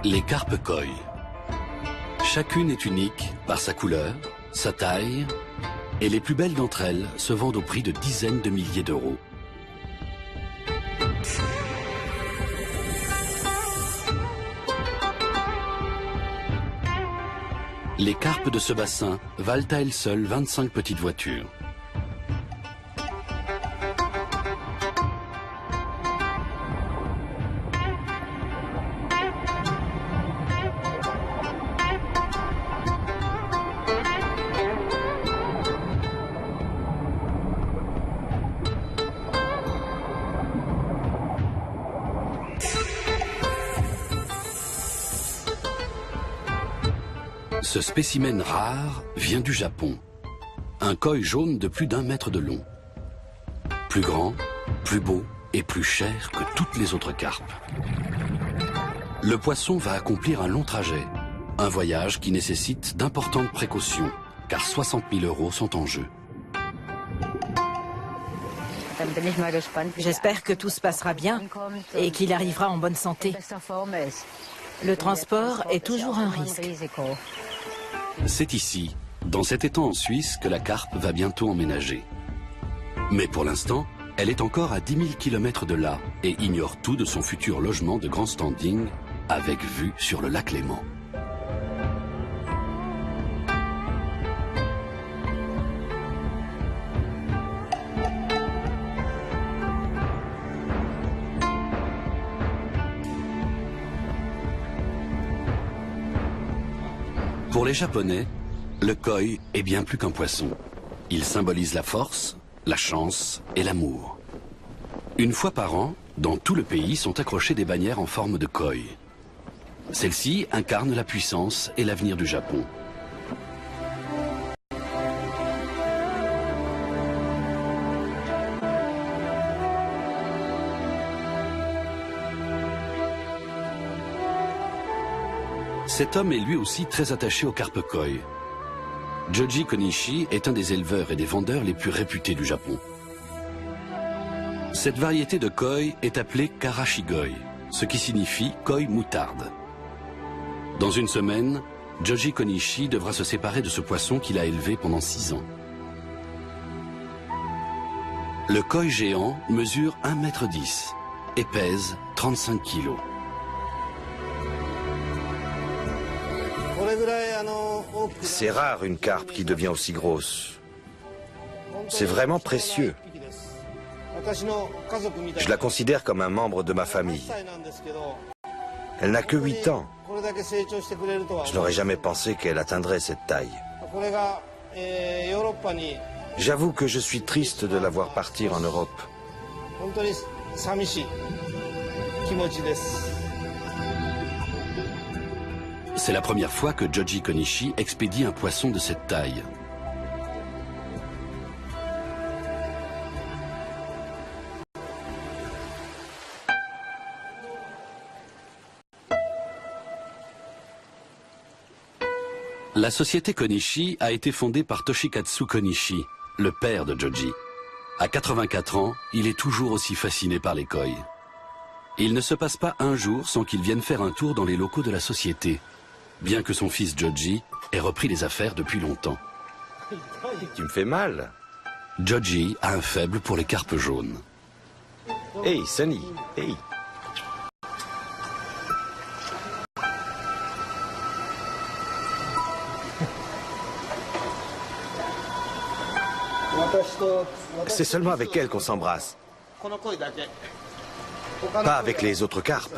Les carpes koi. Chacune est unique par sa couleur, sa taille, et les plus belles d'entre elles se vendent au prix de dizaines de milliers d'euros. Les carpes de ce bassin valent à elles seules 25 petites voitures. Ce spécimen rare vient du Japon. Un koi jaune de plus d'1 mètre de long. Plus grand, plus beau et plus cher que toutes les autres carpes. Le poisson va accomplir un long trajet. Un voyage qui nécessite d'importantes précautions, car 60 000 euros sont en jeu. J'espère que tout se passera bien et qu'il arrivera en bonne santé. Le transport est toujours un risque. C'est ici, dans cet étang en Suisse, que la carpe va bientôt emménager. Mais pour l'instant, elle est encore à 10 000 km de là et ignore tout de son futur logement de grand standing avec vue sur le lac Léman. Pour les Japonais, le koi est bien plus qu'un poisson. Il symbolise la force, la chance et l'amour. Une fois par an, dans tout le pays sont accrochées des bannières en forme de koi. Celles-ci incarnent la puissance et l'avenir du Japon. Cet homme est lui aussi très attaché aux carpes koi. Joji Konishi est un des éleveurs et des vendeurs les plus réputés du Japon. Cette variété de koi est appelée karashigoi, ce qui signifie koi moutarde. Dans une semaine, Joji Konishi devra se séparer de ce poisson qu'il a élevé pendant 6 ans. Le koi géant mesure 1,10 m et pèse 35 kg. C'est rare une carpe qui devient aussi grosse. C'est vraiment précieux. Je la considère comme un membre de ma famille. Elle n'a que 8 ans. Je n'aurais jamais pensé qu'elle atteindrait cette taille. J'avoue que je suis triste de la voir partir en Europe. C'est la première fois que Joji Konishi expédie un poisson de cette taille. La société Konishi a été fondée par Toshikatsu Konishi, le père de Joji. À 84 ans, il est toujours aussi fasciné par les koi. Il ne se passe pas un jour sans qu'il vienne faire un tour dans les locaux de la société, bien que son fils Joji ait repris les affaires depuis longtemps. Tu me fais mal. Joji a un faible pour les carpes jaunes. Hey, Sunny, hey. C'est seulement avec elle qu'on s'embrasse. Pas avec les autres carpes.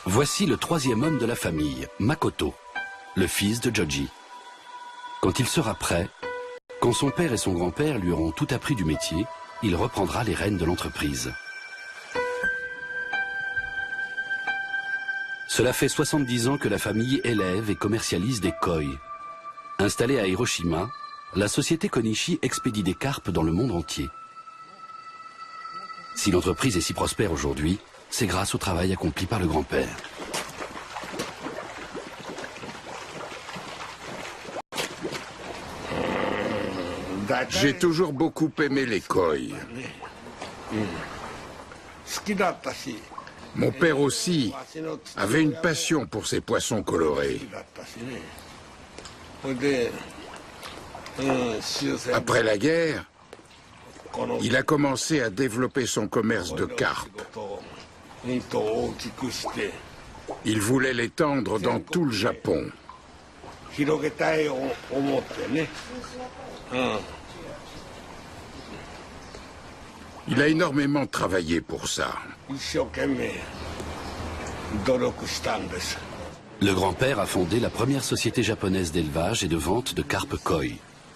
Voici le 3e homme de la famille, Makoto, le fils de Joji. Quand il sera prêt, quand son père et son grand-père lui auront tout appris du métier, il reprendra les rênes de l'entreprise. Cela fait 70 ans que la famille élève et commercialise des koi. Installée à Hiroshima, la société Konishi expédie des carpes dans le monde entier. Si l'entreprise est si prospère aujourd'hui, c'est grâce au travail accompli par le grand-père. J'ai toujours beaucoup aimé les koi. Mon père aussi avait une passion pour ces poissons colorés. Après la guerre, il a commencé à développer son commerce de carpes. Il voulait l'étendre dans tout le Japon. Il a énormément travaillé pour ça. Le grand-père a fondé la première société japonaise d'élevage et de vente de carpes koi.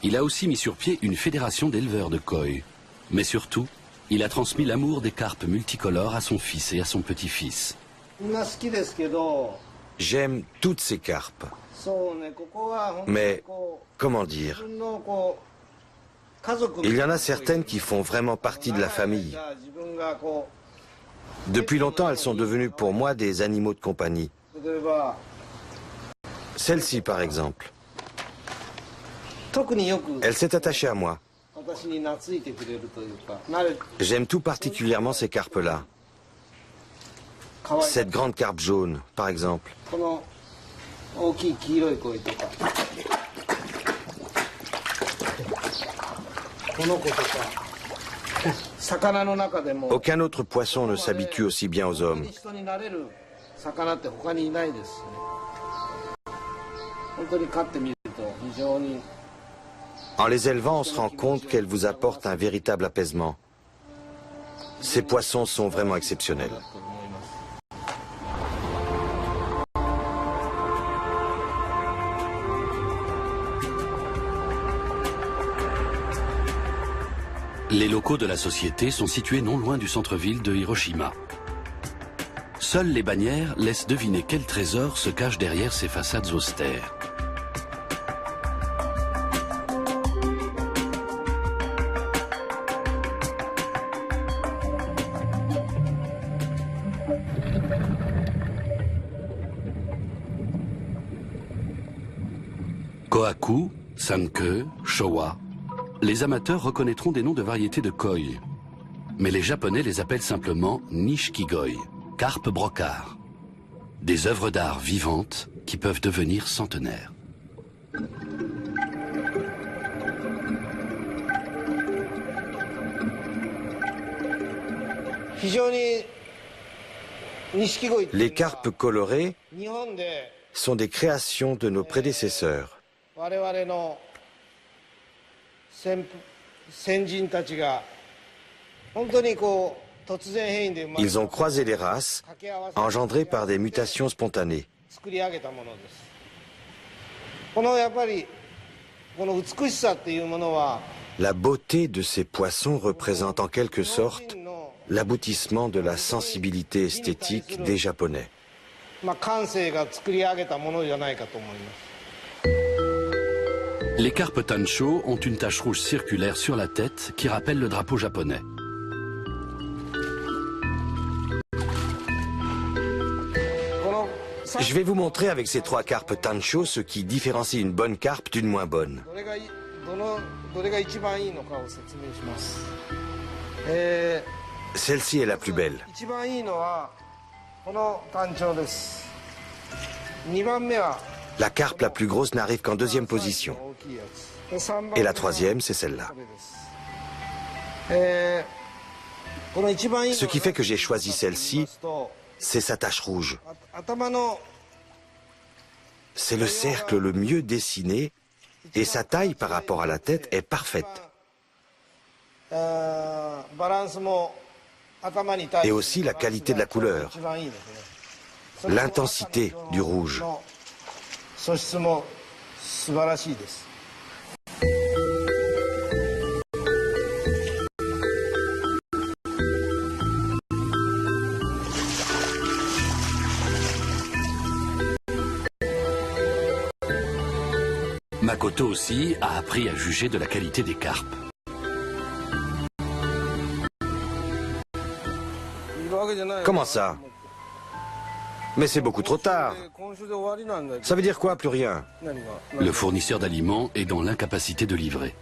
Il a aussi mis sur pied une fédération d'éleveurs de koi. Mais surtout, il a transmis l'amour des carpes multicolores à son fils et à son petit-fils. J'aime toutes ces carpes. Mais, comment dire, il y en a certaines qui font vraiment partie de la famille. Depuis longtemps, elles sont devenues pour moi des animaux de compagnie. Celle-ci, par exemple. Elle s'est attachée à moi. J'aime tout particulièrement ces carpes-là. Cette grande carpe jaune, par exemple. Aucun autre poisson ne s'habitue aussi bien aux hommes. En les élevant, on se rend compte qu'elles vous apportent un véritable apaisement. Ces poissons sont vraiment exceptionnels. Les locaux de la société sont situés non loin du centre-ville de Hiroshima. Seules les bannières laissent deviner quel trésor se cache derrière ces façades austères. Kohaku, Sanke, Showa. Les amateurs reconnaîtront des noms de variétés de koi. Mais les Japonais les appellent simplement Nishikigoi, carpe brocart. Des œuvres d'art vivantes qui peuvent devenir centenaires. Les carpes colorées sont des créations de nos prédécesseurs. Ils ont croisé les races, engendrées par des mutations spontanées. La beauté de ces poissons représente en quelque sorte l'aboutissement de la sensibilité esthétique des Japonais. Les carpes tancho ont une tache rouge circulaire sur la tête qui rappelle le drapeau japonais. Je vais vous montrer avec ces trois carpes tancho ce qui différencie une bonne carpe d'une moins bonne. Celle-ci est la plus belle. La carpe la plus grosse n'arrive qu'en deuxième position. Et la troisième, c'est celle-là. Ce qui fait que j'ai choisi celle-ci, c'est sa tache rouge. C'est le cercle le mieux dessiné et sa taille par rapport à la tête est parfaite. Et aussi la qualité de la couleur, l'intensité du rouge. Makoto aussi a appris à juger de la qualité des carpes. Comment ça? Mais c'est beaucoup trop tard. Ça veut dire quoi, plus rien? Le fournisseur d'aliments est dans l'incapacité de livrer.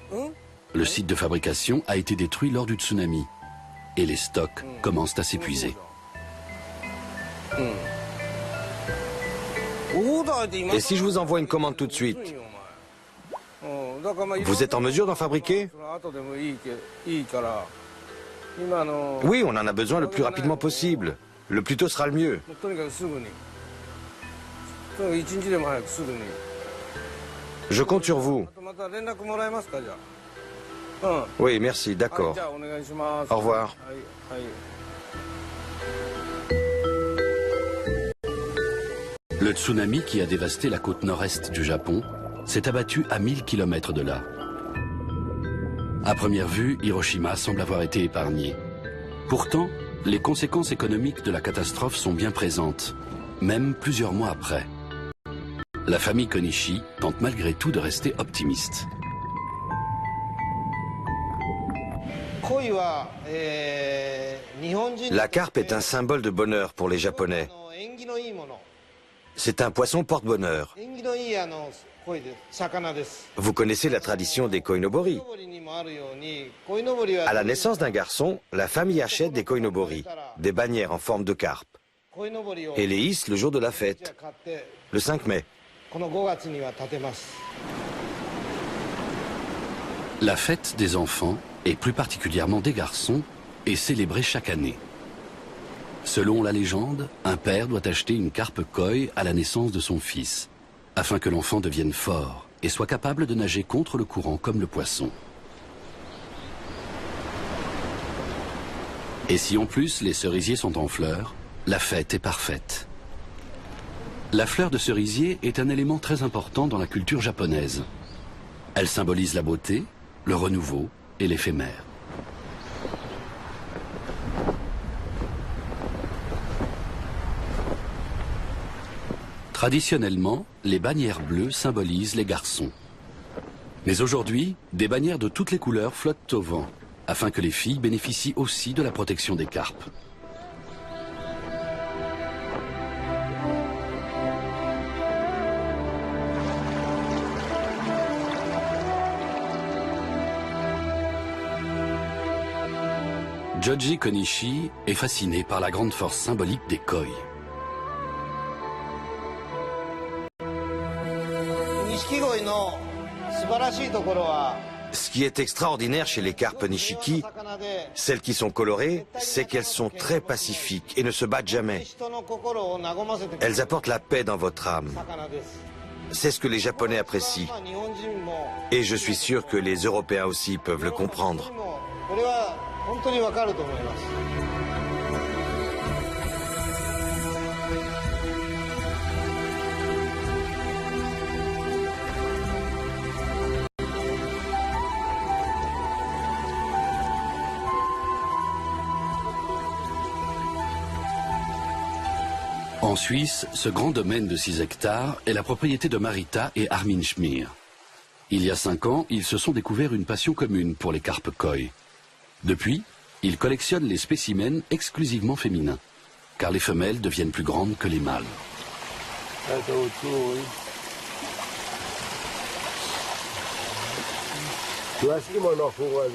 Le site de fabrication a été détruit lors du tsunami. Et les stocks commencent à s'épuiser. Et si je vous envoie une commande tout de suite, vous êtes en mesure d'en fabriquer? Oui, on en a besoin le plus rapidement possible. Le plus tôt sera le mieux. Je compte sur vous. Oui, merci, d'accord. Au revoir. Le tsunami qui a dévasté la côte nord-est du Japon s'est abattu à 1000 km de là. À première vue, Hiroshima semble avoir été épargnée. Pourtant, les conséquences économiques de la catastrophe sont bien présentes, même plusieurs mois après. La famille Konishi tente malgré tout de rester optimiste. La carpe est un symbole de bonheur pour les Japonais. C'est un poisson porte-bonheur. Vous connaissez la tradition des koinobori. À la naissance d'un garçon, la famille achète des koinobori, des bannières en forme de carpe, et les hisse le jour de la fête, le 5 mai. La fête des enfants, et plus particulièrement des garçons, est célébrée chaque année. Selon la légende, un père doit acheter une carpe koi à la naissance de son fils, afin que l'enfant devienne fort et soit capable de nager contre le courant comme le poisson. Et si en plus les cerisiers sont en fleurs, la fête est parfaite. La fleur de cerisier est un élément très important dans la culture japonaise. Elle symbolise la beauté, le renouveau et l'éphémère. Traditionnellement, les bannières bleues symbolisent les garçons. Mais aujourd'hui, des bannières de toutes les couleurs flottent au vent, afin que les filles bénéficient aussi de la protection des carpes. Joji Konishi est fasciné par la grande force symbolique des koi. Ce qui est extraordinaire chez les carpes nishiki, celles qui sont colorées, c'est qu'elles sont très pacifiques et ne se battent jamais. Elles apportent la paix dans votre âme. C'est ce que les Japonais apprécient. Et je suis sûr que les Européens aussi peuvent le comprendre. En Suisse, ce grand domaine de 6 hectares est la propriété de Marita et Armin Schmir. Il y a 5 ans, ils se sont découverts une passion commune pour les carpes koi. Depuis, ils collectionnent les spécimens exclusivement féminins, car les femelles deviennent plus grandes que les mâles.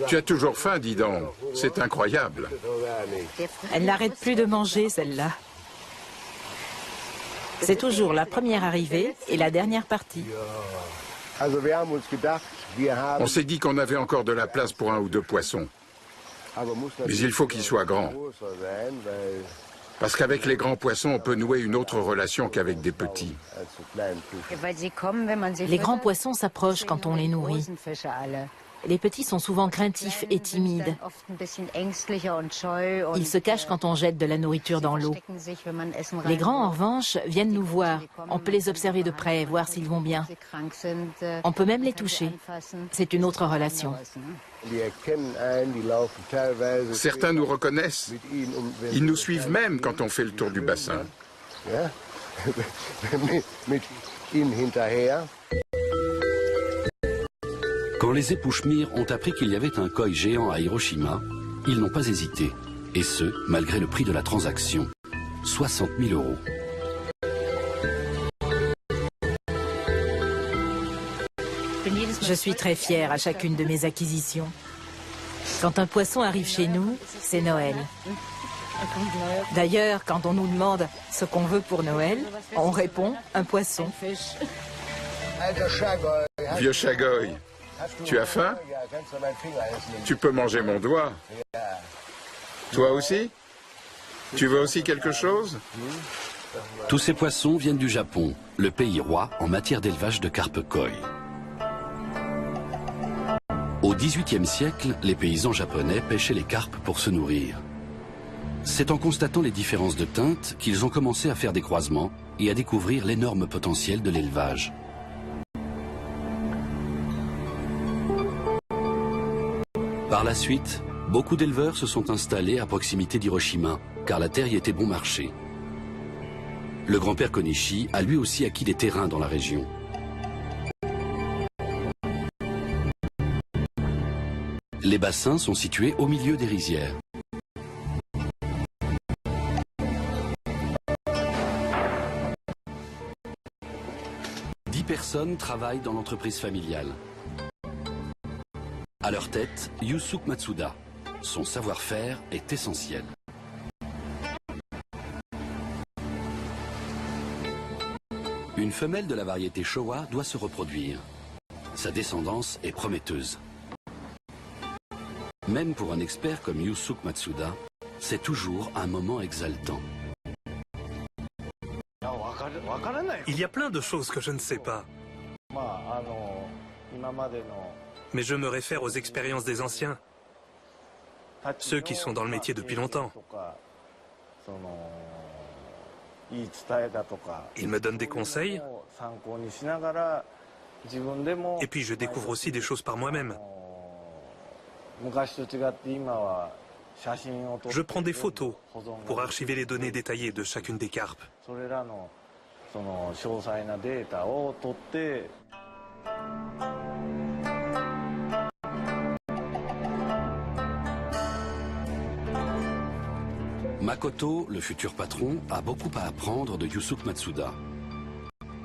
Tu as toujours faim, dis donc. C'est incroyable. Elle n'arrête plus de manger, celle-là. C'est toujours la première arrivée et la dernière partie. On s'est dit qu'on avait encore de la place pour 1 ou 2 poissons. Mais il faut qu'ils soient grands. Parce qu'avec les grands poissons, on peut nouer une autre relation qu'avec des petits. Les grands poissons s'approchent quand on les nourrit. Les petits sont souvent craintifs et timides. Ils se cachent quand on jette de la nourriture dans l'eau. Les grands, en revanche, viennent nous voir. On peut les observer de près, voir s'ils vont bien. On peut même les toucher. C'est une autre relation. Certains nous reconnaissent. Ils nous suivent même quand on fait le tour du bassin. Quand les époux Schmir ont appris qu'il y avait un koi géant à Hiroshima, ils n'ont pas hésité, et ce, malgré le prix de la transaction, 60 000 €. Je suis très fière à chacune de mes acquisitions. Quand un poisson arrive chez nous, c'est Noël. D'ailleurs, quand on nous demande ce qu'on veut pour Noël, on répond un poisson. Vieux Chagoy, tu as faim? Tu peux manger mon doigt. Toi aussi? Tu veux aussi quelque chose? Tous ces poissons viennent du Japon, le pays roi en matière d'élevage de carpes koi. Au XVIIIe siècle, les paysans japonais pêchaient les carpes pour se nourrir. C'est en constatant les différences de teinte qu'ils ont commencé à faire des croisements et à découvrir l'énorme potentiel de l'élevage. Par la suite, beaucoup d'éleveurs se sont installés à proximité d'Hiroshima, car la terre y était bon marché. Le grand-père Konishi a lui aussi acquis des terrains dans la région. Les bassins sont situés au milieu des rizières. Personnes travaillent dans l'entreprise familiale. À leur tête, Yusuke Matsuda. Son savoir-faire est essentiel. Une femelle de la variété Showa doit se reproduire. Sa descendance est prometteuse. Même pour un expert comme Yusuke Matsuda, c'est toujours un moment exaltant. Il y a plein de choses que je ne sais pas. Mais je me réfère aux expériences des anciens. Ceux qui sont dans le métier depuis longtemps. Ils me donnent des conseils. Et puis je découvre aussi des choses par moi-même. Je prends des photos pour archiver les données détaillées de chacune des carpes. Makoto, le futur patron, a beaucoup à apprendre de Yusuke Matsuda.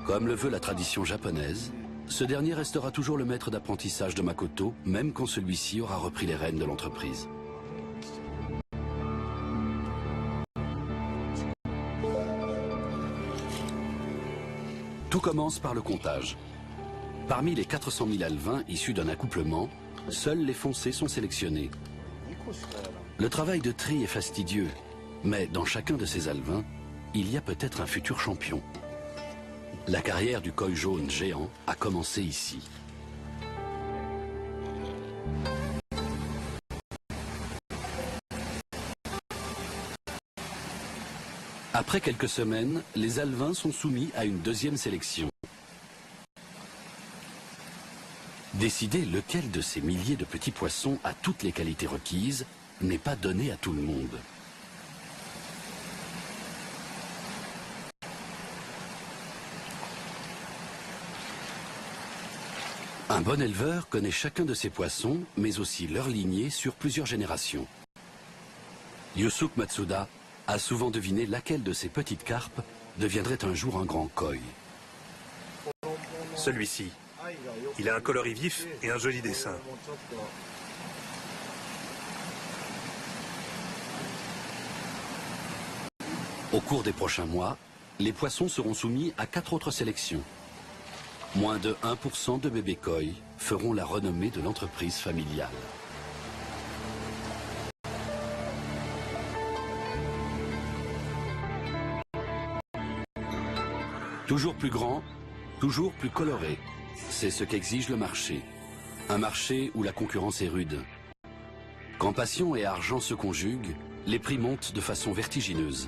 Comme le veut la tradition japonaise, ce dernier restera toujours le maître d'apprentissage de Makoto, même quand celui-ci aura repris les rênes de l'entreprise. Tout commence par le comptage. Parmi les 400 000 alevins issus d'un accouplement, seuls les foncés sont sélectionnés. Le travail de tri est fastidieux, mais dans chacun de ces alevins, il y a peut-être un futur champion. La carrière du koi jaune géant a commencé ici. Après quelques semaines, les alevins sont soumis à une deuxième sélection. Décider lequel de ces milliers de petits poissons a toutes les qualités requises n'est pas donné à tout le monde. Un bon éleveur connaît chacun de ces poissons, mais aussi leur lignée sur plusieurs générations. Yusuke Matsuda a souvent deviné laquelle de ces petites carpes deviendrait un jour un grand koi. Celui-ci. Il a un coloris vif et un joli dessin. Au cours des prochains mois, les poissons seront soumis à 4 autres sélections. Moins de 1% de bébés koi feront la renommée de l'entreprise familiale. Toujours plus grand, toujours plus coloré. C'est ce qu'exige le marché. Un marché où la concurrence est rude. Quand passion et argent se conjuguent, les prix montent de façon vertigineuse.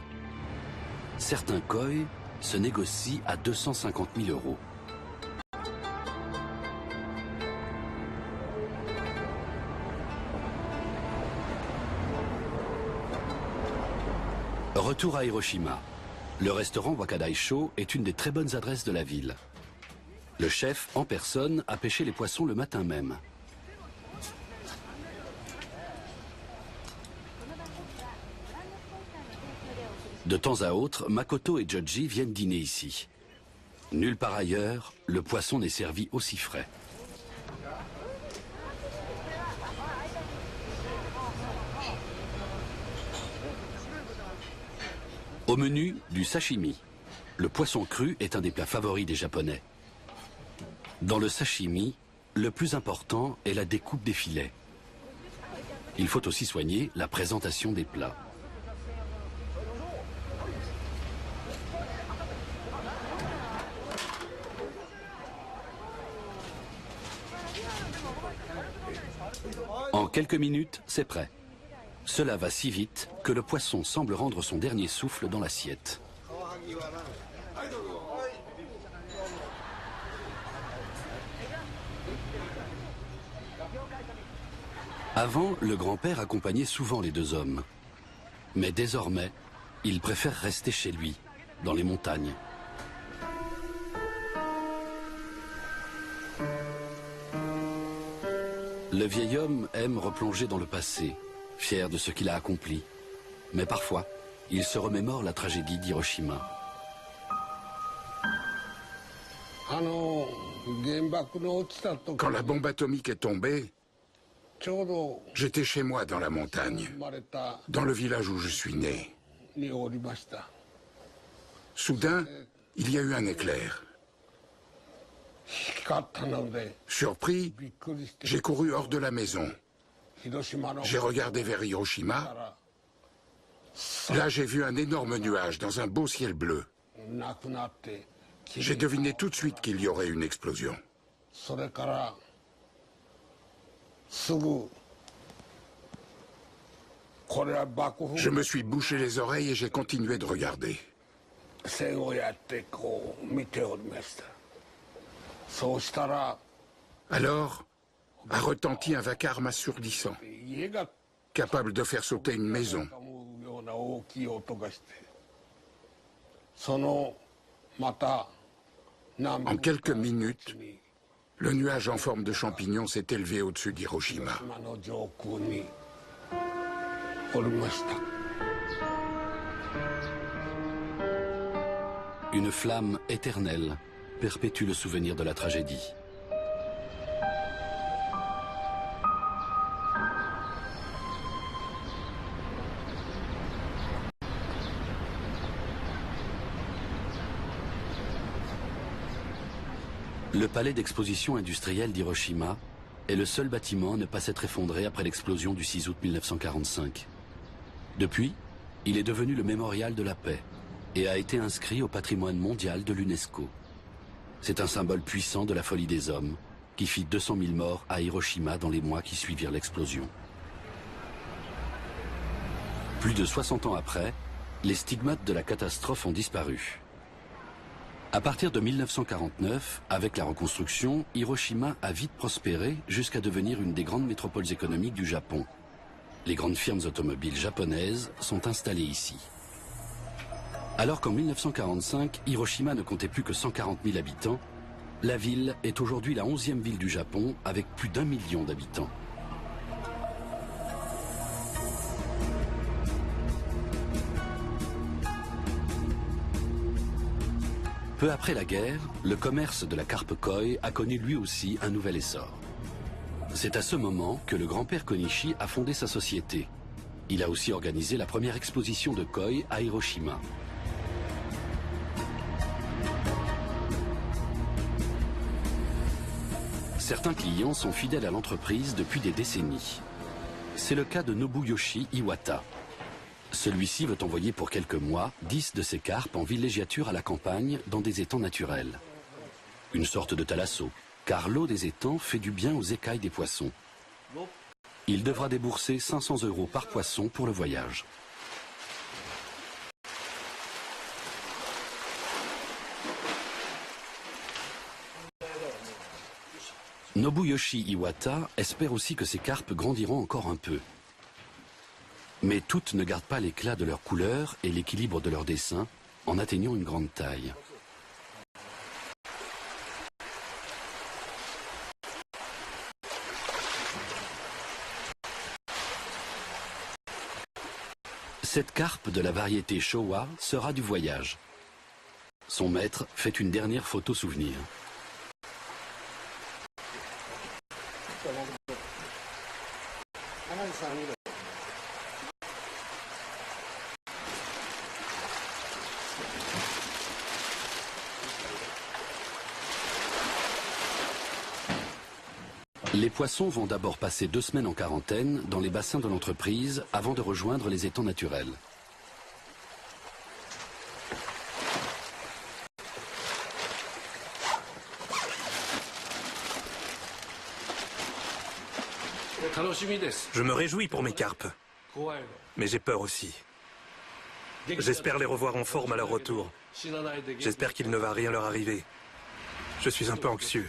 Certains koi se négocient à 250 000 €. Retour à Hiroshima. Le restaurant Wakadaisho est une des très bonnes adresses de la ville. Le chef, en personne, a pêché les poissons le matin même. De temps à autre, Makoto et Joji viennent dîner ici. Nulle part ailleurs, le poisson n'est servi aussi frais. Au menu, du sashimi. Le poisson cru est un des plats favoris des Japonais. Dans le sashimi, le plus important est la découpe des filets. Il faut aussi soigner la présentation des plats. En quelques minutes, c'est prêt. Cela va si vite que le poisson semble rendre son dernier souffle dans l'assiette. Avant, le grand-père accompagnait souvent les deux hommes. Mais désormais, il préfère rester chez lui, dans les montagnes. Le vieil homme aime replonger dans le passé, fier de ce qu'il a accompli. Mais parfois, il se remémore la tragédie d'Hiroshima. Quand la bombe atomique est tombée, j'étais chez moi dans la montagne, dans le village où je suis né. Soudain, il y a eu un éclair. Surpris, j'ai couru hors de la maison. J'ai regardé vers Hiroshima. Là, j'ai vu un énorme nuage dans un beau ciel bleu. J'ai deviné tout de suite qu'il y aurait une explosion. Je me suis bouché les oreilles et j'ai continué de regarder. Alors, a retenti un vacarme assourdissant, capable de faire sauter une maison. En quelques minutes, le nuage en forme de champignon s'est élevé au-dessus d'Hiroshima. Une flamme éternelle perpétue le souvenir de la tragédie. Le palais d'exposition industrielle d'Hiroshima est le seul bâtiment à ne pas s'être effondré après l'explosion du 6 août 1945. Depuis, il est devenu le mémorial de la paix et a été inscrit au patrimoine mondial de l'UNESCO. C'est un symbole puissant de la folie des hommes qui fit 200 000 morts à Hiroshima dans les mois qui suivirent l'explosion. Plus de 60 ans après, les stigmates de la catastrophe ont disparu. À partir de 1949, avec la reconstruction, Hiroshima a vite prospéré jusqu'à devenir une des grandes métropoles économiques du Japon. Les grandes firmes automobiles japonaises sont installées ici. Alors qu'en 1945, Hiroshima ne comptait plus que 140 000 habitants, la ville est aujourd'hui la 11e ville du Japon avec plus d'1 million d'habitants. Peu après la guerre, le commerce de la carpe koi a connu lui aussi un nouvel essor. C'est à ce moment que le grand-père Konishi a fondé sa société. Il a aussi organisé la première exposition de koi à Hiroshima. Certains clients sont fidèles à l'entreprise depuis des décennies. C'est le cas de Nobuyoshi Iwata. Celui-ci veut envoyer pour quelques mois 10 de ses carpes en villégiature à la campagne dans des étangs naturels. Une sorte de thalasso, car l'eau des étangs fait du bien aux écailles des poissons. Il devra débourser 500 € par poisson pour le voyage. Nobuyoshi Iwata espère aussi que ces carpes grandiront encore un peu. Mais toutes ne gardent pas l'éclat de leur couleur et l'équilibre de leur dessin en atteignant une grande taille. Cette carpe de la variété Showa sera du voyage. Son maître fait une dernière photo souvenir. Les poissons vont d'abord passer 2 semaines en quarantaine dans les bassins de l'entreprise avant de rejoindre les étangs naturels. Je me réjouis pour mes carpes, mais j'ai peur aussi. J'espère les revoir en forme à leur retour. J'espère qu'il ne va rien leur arriver. Je suis un peu anxieux.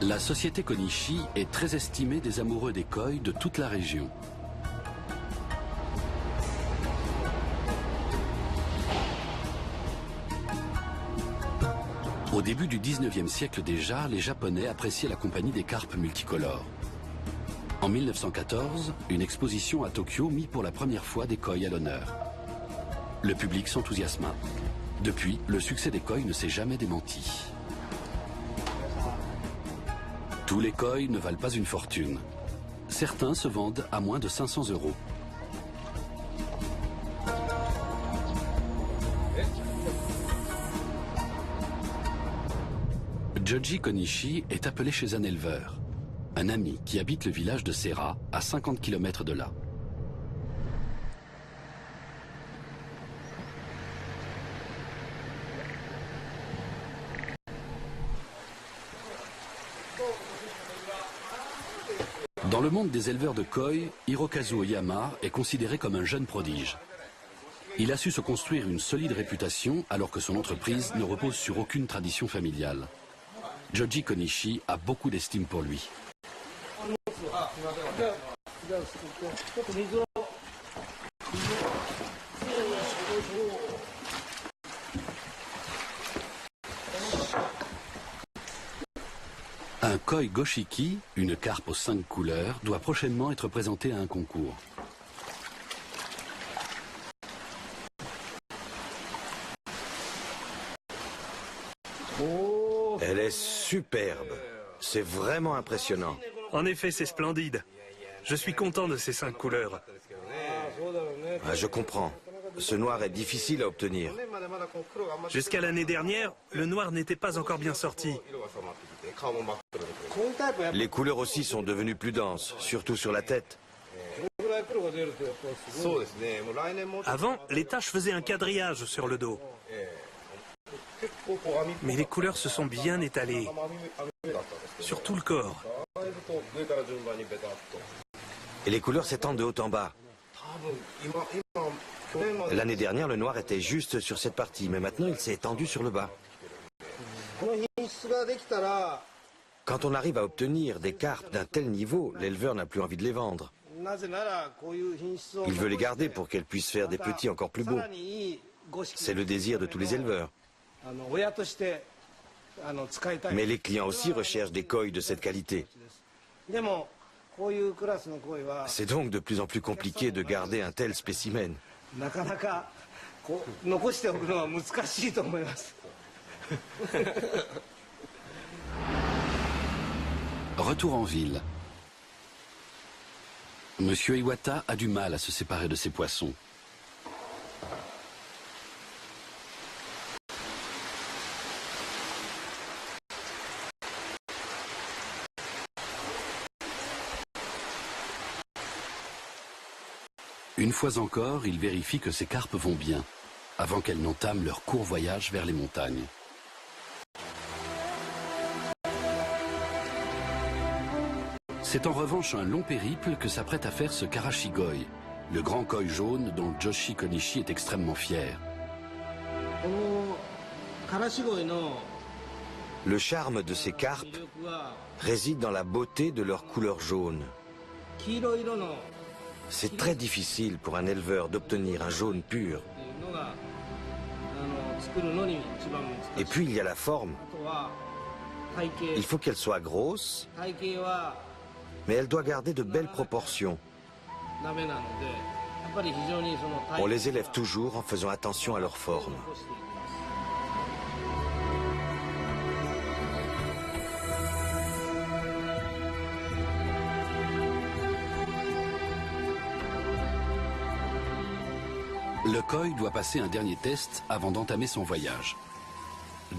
La société Konishi est très estimée des amoureux des koi de toute la région. Au début du 19e siècle déjà, les Japonais appréciaient la compagnie des carpes multicolores. En 1914, une exposition à Tokyo mit pour la première fois des koi à l'honneur. Le public s'enthousiasma. Depuis, le succès des koi ne s'est jamais démenti. Tous les koi ne valent pas une fortune. Certains se vendent à moins de 500 €. Joji Konishi est appelé chez un éleveur, un ami qui habite le village de Sera, à 50 km de là. Dans le monde des éleveurs de koi, Hirokazu Oyama est considéré comme un jeune prodige. Il a su se construire une solide réputation alors que son entreprise ne repose sur aucune tradition familiale. Joji Konishi a beaucoup d'estime pour lui. Un koi goshiki, une carpe aux 5 couleurs, doit prochainement être présenté à un concours. Elle est superbe. C'est vraiment impressionnant. En effet, c'est splendide. Je suis content de ces 5 couleurs. Ah, je comprends. Ce noir est difficile à obtenir. Jusqu'à l'année dernière, le noir n'était pas encore bien sorti. Les couleurs aussi sont devenues plus denses, surtout sur la tête. Avant, les taches faisaient un quadrillage sur le dos. Mais les couleurs se sont bien étalées, sur tout le corps. Et les couleurs s'étendent de haut en bas. L'année dernière, le noir était juste sur cette partie, mais maintenant il s'est étendu sur le bas. Quand on arrive à obtenir des carpes d'un tel niveau, l'éleveur n'a plus envie de les vendre. Il veut les garder pour qu'elles puissent faire des petits encore plus beaux. C'est le désir de tous les éleveurs. Mais les clients aussi recherchent des koi de cette qualité. C'est donc de plus en plus compliqué de garder un tel spécimen. Retour en ville. Monsieur Iwata a du mal à se séparer de ses poissons. Une fois encore, il vérifie que ses carpes vont bien, avant qu'elles n'entament leur court voyage vers les montagnes. C'est en revanche un long périple que s'apprête à faire ce Karashigoi, le grand koi jaune dont Joshi Konishi est extrêmement fier. Le charme de ces carpes réside dans la beauté de leur couleur jaune. C'est très difficile pour un éleveur d'obtenir un jaune pur. Et puis il y a la forme. Il faut qu'elle soit grosse Mais elle doit garder de belles proportions. On les élève toujours en faisant attention à leur forme. Le koi doit passer un dernier test avant d'entamer son voyage.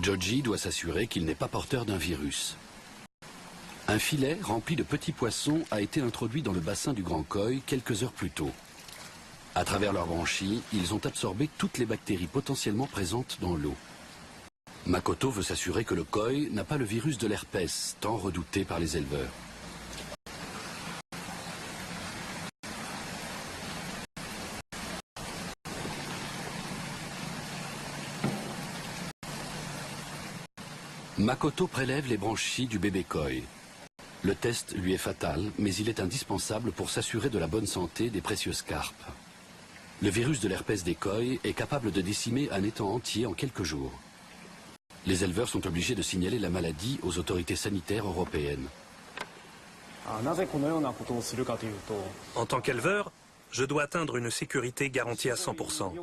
Joji doit s'assurer qu'il n'est pas porteur d'un virus. Un filet rempli de petits poissons a été introduit dans le bassin du grand koi quelques heures plus tôt. À travers leurs branchies, ils ont absorbé toutes les bactéries potentiellement présentes dans l'eau. Makoto veut s'assurer que le koi n'a pas le virus de l'herpès, tant redouté par les éleveurs. Makoto prélève les branchies du bébé koi. Le test lui est fatal, mais il est indispensable pour s'assurer de la bonne santé des précieuses carpes. Le virus de l'herpès des koi est capable de décimer un étang entier en quelques jours. Les éleveurs sont obligés de signaler la maladie aux autorités sanitaires européennes. En tant qu'éleveur, je dois atteindre une sécurité garantie à 100%.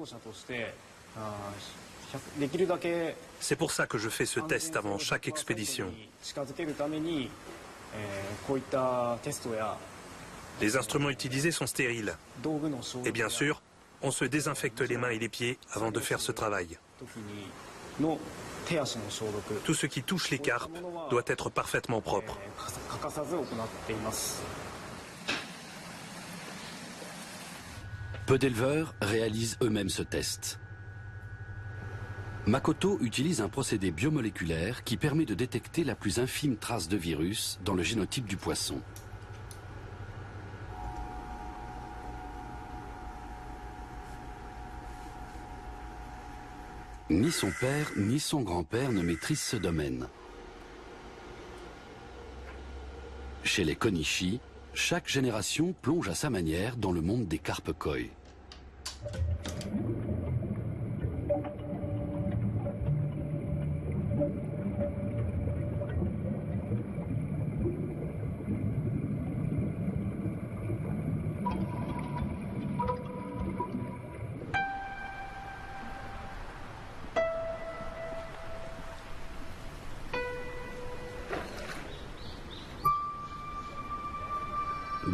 C'est pour ça que je fais ce test avant chaque expédition. Les instruments utilisés sont stériles. Et bien sûr, on se désinfecte les mains et les pieds avant de faire ce travail. Tout ce qui touche les carpes doit être parfaitement propre. Peu d'éleveurs réalisent eux-mêmes ce test. Makoto utilise un procédé biomoléculaire qui permet de détecter la plus infime trace de virus dans le génotype du poisson. Ni son père ni son grand-père ne maîtrisent ce domaine. Chez les Konishi, chaque génération plonge à sa manière dans le monde des carpes koi.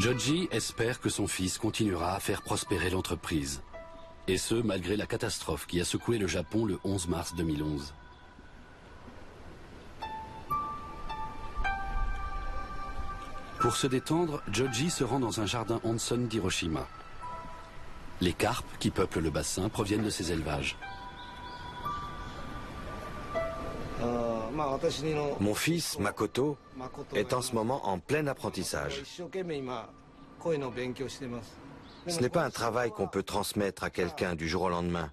Joji espère que son fils continuera à faire prospérer l'entreprise. Et ce, malgré la catastrophe qui a secoué le Japon le 11 mars 2011. Pour se détendre, Joji se rend dans un jardin onsen d'Hiroshima. Les carpes qui peuplent le bassin proviennent de ces élevages. Mon fils, Makoto, est en ce moment en plein apprentissage. Ce n'est pas un travail qu'on peut transmettre à quelqu'un du jour au lendemain.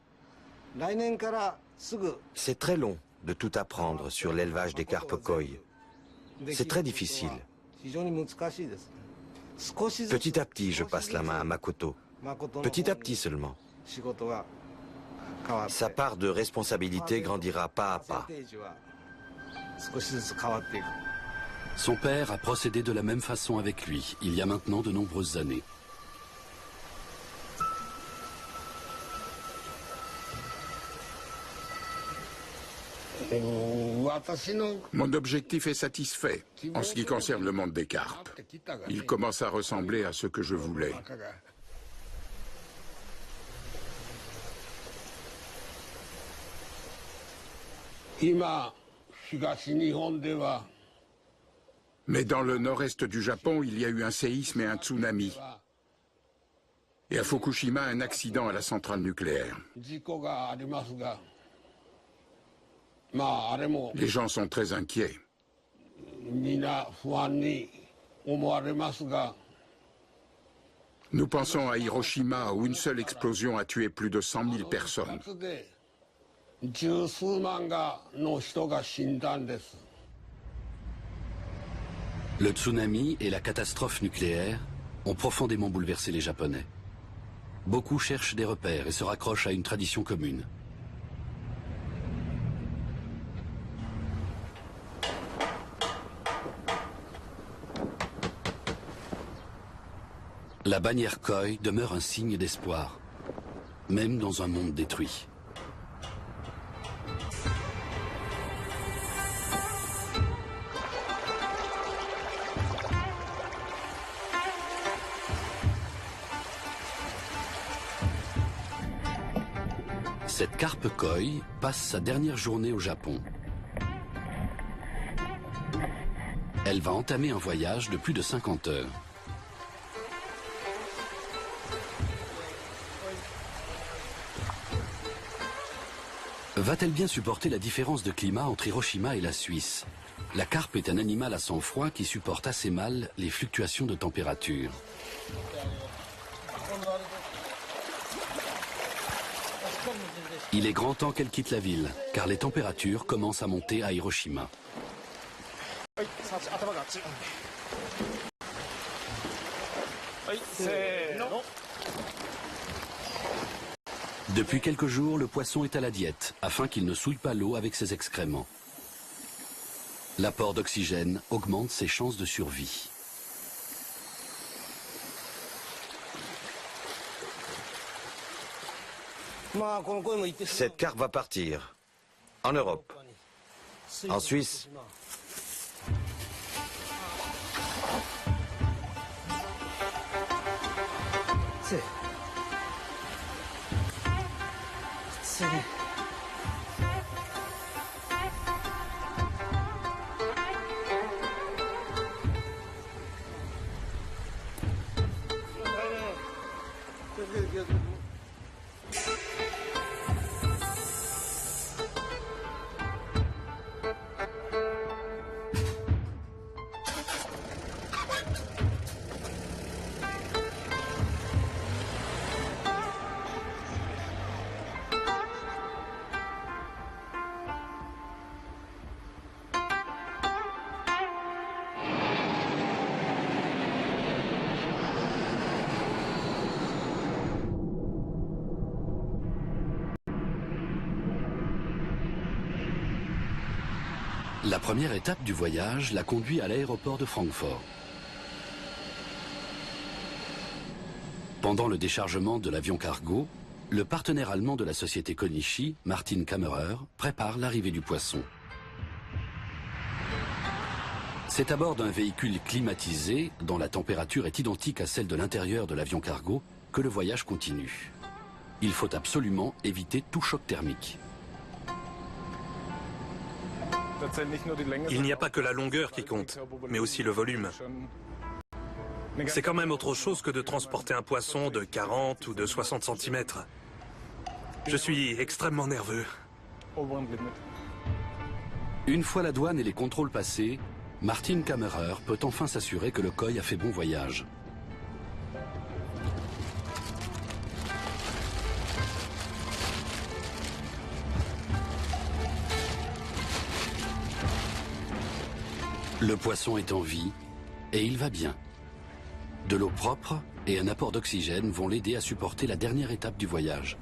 C'est très long de tout apprendre sur l'élevage des carpes koi. C'est très difficile. Petit à petit, je passe la main à Makoto. Petit à petit seulement. Sa part de responsabilité grandira pas à pas. Son père a procédé de la même façon avec lui, il y a maintenant de nombreuses années. Mon objectif est satisfait en ce qui concerne le monde des carpes. Il commence à ressembler à ce que je voulais. Mais dans le nord-est du Japon, il y a eu un séisme et un tsunami. Et à Fukushima, un accident à la centrale nucléaire. Les gens sont très inquiets. Nous pensons à Hiroshima où une seule explosion a tué plus de 100 000 personnes. Le tsunami et la catastrophe nucléaire ont profondément bouleversé les Japonais. Beaucoup cherchent des repères et se raccrochent à une tradition commune. La bannière koi demeure un signe d'espoir, même dans un monde détruit. Cette carpe koi passe sa dernière journée au Japon. Elle va entamer un voyage de plus de 50 heures. Va-t-elle bien supporter la différence de climat entre Hiroshima et la Suisse? La carpe est un animal à sang froid qui supporte assez mal les fluctuations de température. Il est grand temps qu'elle quitte la ville, car les températures commencent à monter à Hiroshima. Depuis quelques jours, le poisson est à la diète, afin qu'il ne souille pas l'eau avec ses excréments. L'apport d'oxygène augmente ses chances de survie. Cette carpe va partir. En Europe. En Suisse. La première étape du voyage la conduit à l'aéroport de Francfort. Pendant le déchargement de l'avion cargo, le partenaire allemand de la société Konishi, Martin Kammerer, prépare l'arrivée du poisson. C'est à bord d'un véhicule climatisé, dont la température est identique à celle de l'intérieur de l'avion cargo, que le voyage continue. Il faut absolument éviter tout choc thermique. Il n'y a pas que la longueur qui compte, mais aussi le volume. C'est quand même autre chose que de transporter un poisson de 40 ou de 60 cm. Je suis extrêmement nerveux. Une fois la douane et les contrôles passés, Martin Kammerer peut enfin s'assurer que le koi a fait bon voyage. Le poisson est en vie et il va bien. De l'eau propre et un apport d'oxygène vont l'aider à supporter la dernière étape du voyage.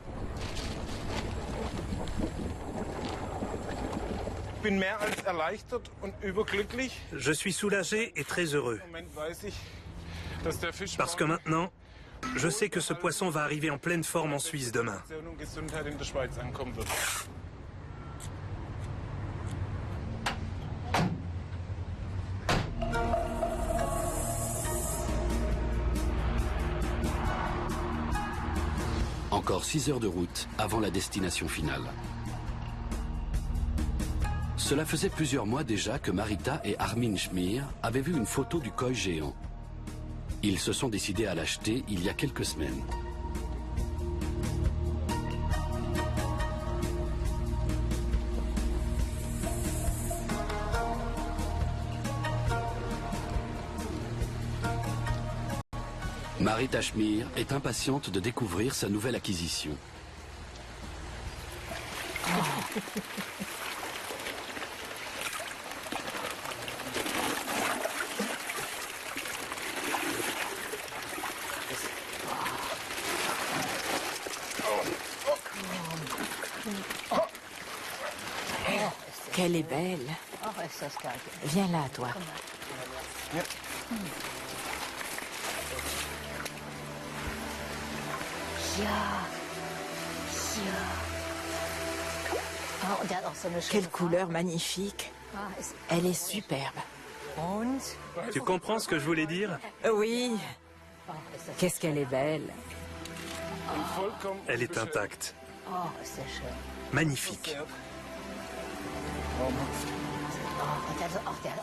Je suis soulagé et très heureux. Parce que maintenant, je sais que ce poisson va arriver en pleine forme en Suisse demain. Encore 6 heures de route avant la destination finale. Cela faisait plusieurs mois déjà que Marita et Armin Schmier avaient vu une photo du koi géant. Ils se sont décidés à l'acheter il y a quelques semaines. Marita Schmier est impatiente de découvrir sa nouvelle acquisition. Qu'elle est belle. Viens là, toi. Quelle couleur magnifique. Elle est superbe. Tu comprends ce que je voulais dire? Oui. Qu'est-ce qu'elle est belle. Elle est intacte. Magnifique.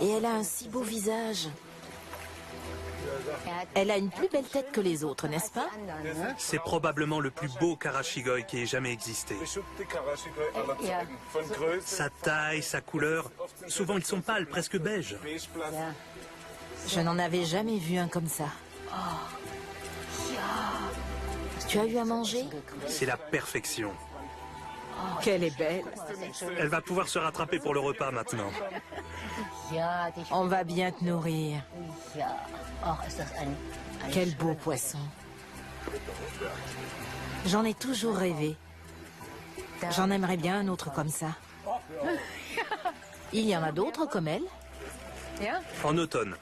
Et elle a un si beau visage. Elle a une plus belle tête que les autres, n'est-ce pas? C'est probablement le plus beau Karachigoi qui ait jamais existé. Sa taille, sa couleur, souvent ils sont pâles, presque beiges. Je n'en avais jamais vu un comme ça. Tu as eu à manger? C'est la perfection. Qu'elle est belle. Elle va pouvoir se rattraper pour le repas maintenant. On va bien te nourrir. Quel beau poisson. J'en ai toujours rêvé. J'en aimerais bien un autre comme ça. Il y en a d'autres comme elle? En automne.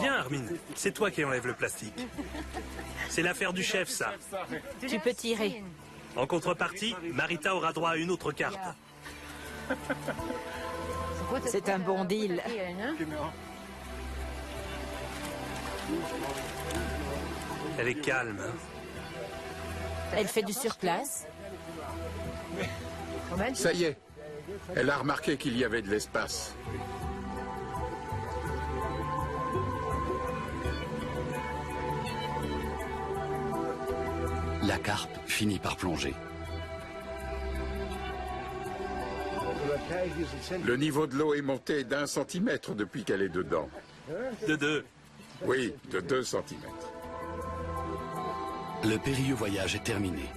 Viens, Armin, c'est toi qui enlève le plastique. C'est l'affaire du chef, ça. Tu peux tirer. En contrepartie, Marita aura droit à une autre carte. C'est un bon deal. Elle est calme. Hein. Elle fait du surplace. Ça y est, elle a remarqué qu'il y avait de l'espace. La carpe finit par plonger. Le niveau de l'eau est monté d'1 centimètre depuis qu'elle est dedans. De 2. Oui, de 2 centimètres. Le périlleux voyage est terminé.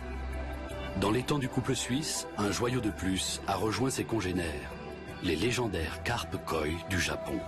Dans l'étang du couple suisse, un joyau de plus a rejoint ses congénères, les légendaires carpes koi du Japon.